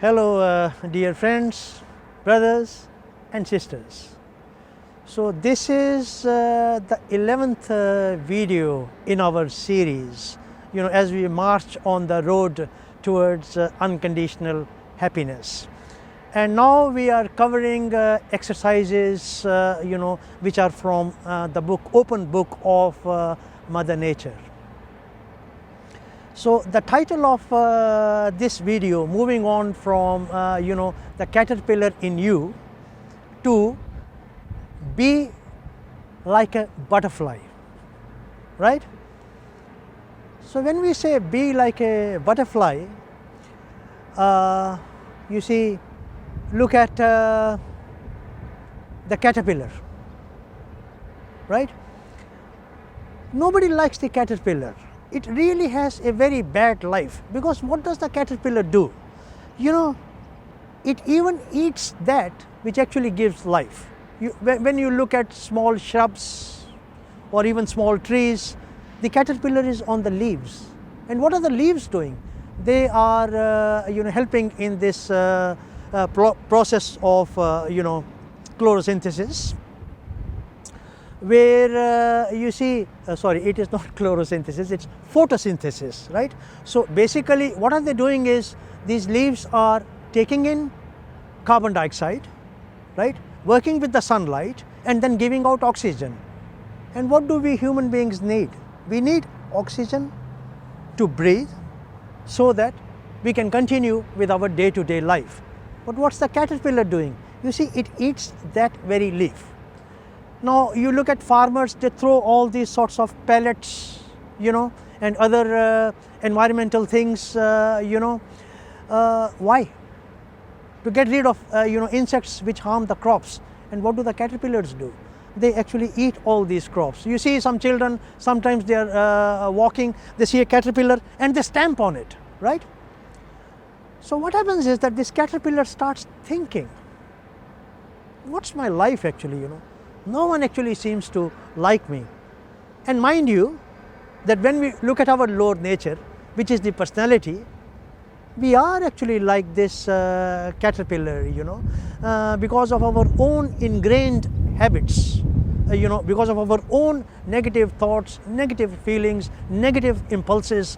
Hello dear friends, brothers and sisters. So this is the 11th video in our series, as we march on the road towards unconditional happiness. And now we are covering exercises which are from the open book of Mother Nature. So the title of this video, moving on from the caterpillar in you to be like a butterfly, right? So when we say be like a butterfly, you see, look at the caterpillar, right? Nobody likes the caterpillar. It really has a very bad life, because what does the caterpillar do? It even eats that which actually gives life. When you look at small shrubs or even small trees, the caterpillar is on the leaves. And what are the leaves doing? They are helping in this process of chlorosynthesis, where you see, sorry, it is not chlorosynthesis, it's photosynthesis, right? So basically what are they doing is, these leaves are taking in carbon dioxide, right, working with the sunlight and then giving out oxygen. And what do we human beings need? We need oxygen to breathe so that we can continue with our day-to-day life. But what's the caterpillar doing? You see, it eats that very leaf. Now you look at farmers, they throw all these sorts of pellets, and other environmental things, why? To get rid of insects which harm the crops. And what do the caterpillars do? They actually eat all these crops. You see some children, sometimes they are walking, they see a caterpillar and they stamp on it, right? So what happens is that this caterpillar starts thinking, what's my life actually, No one actually seems to like me. And mind you, that when we look at our Lord nature, which is the personality, we are actually like this caterpillar, because of our own ingrained habits, because of our own negative thoughts, negative feelings, negative impulses,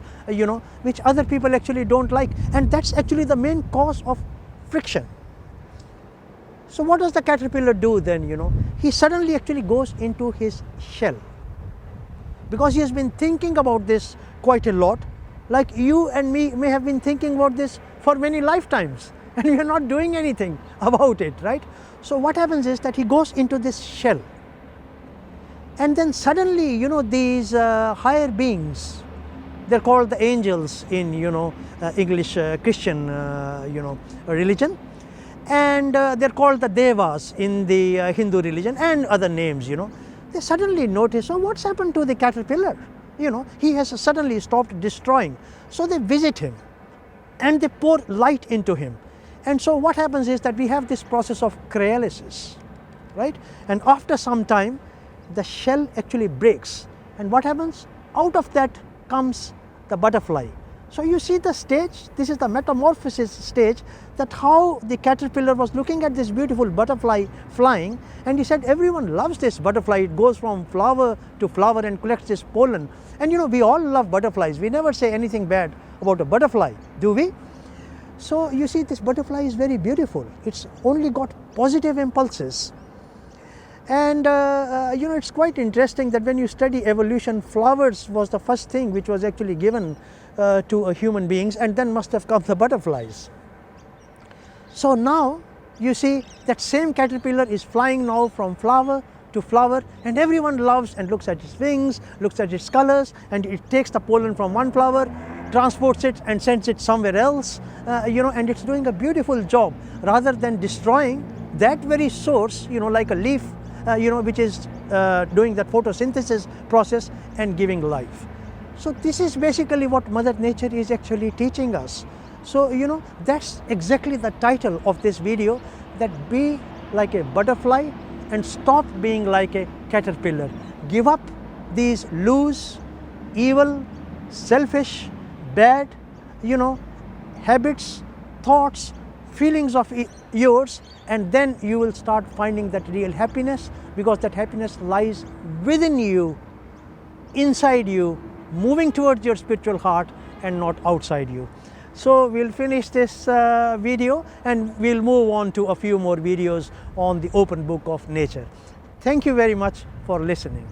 which other people actually don't like. And that's actually the main cause of friction. So what does the caterpillar do then? He suddenly actually goes into his shell, because he has been thinking about this quite a lot, like you and me may have been thinking about this for many lifetimes, and we are not doing anything about it, right? So what happens is that he goes into this shell, and then suddenly these higher beings, they're called the angels in English Christian religion, and they're called the devas in the Hindu religion, and other names. They suddenly notice, oh, what's happened to the caterpillar? He has suddenly stopped destroying. So they visit him and they pour light into him. And so what happens is that we have this process of cryolysis, right? And after some time, the shell actually breaks. And what happens? Out of that comes the butterfly. So you see the stage, this is the metamorphosis stage, that how the caterpillar was looking at this beautiful butterfly flying, and he said, everyone loves this butterfly. It goes from flower to flower and collects this pollen. And we all love butterflies. We never say anything bad about a butterfly, do we? So you see, this butterfly is very beautiful. It's only got positive impulses. And it's quite interesting that when you study evolution, flowers was the first thing which was actually given to human beings, and then must have come the butterflies. So now you see that same caterpillar is flying now from flower to flower, and everyone loves and looks at its wings, looks at its colors, and it takes the pollen from one flower, transports it and sends it somewhere else, and it's doing a beautiful job, rather than destroying that very source, like a leaf, which is doing that photosynthesis process and giving life. So this is basically what Mother Nature is actually teaching us. So that's exactly the title of this video, that be like a butterfly and stop being like a caterpillar. Give up these loose, evil, selfish, bad, habits, thoughts, feelings of yours, and then you will start finding that real happiness, because that happiness lies within you, inside you, moving towards your spiritual heart and not outside you. So we'll finish this video and we'll move on to a few more videos on the open book of nature. Thank you very much for listening.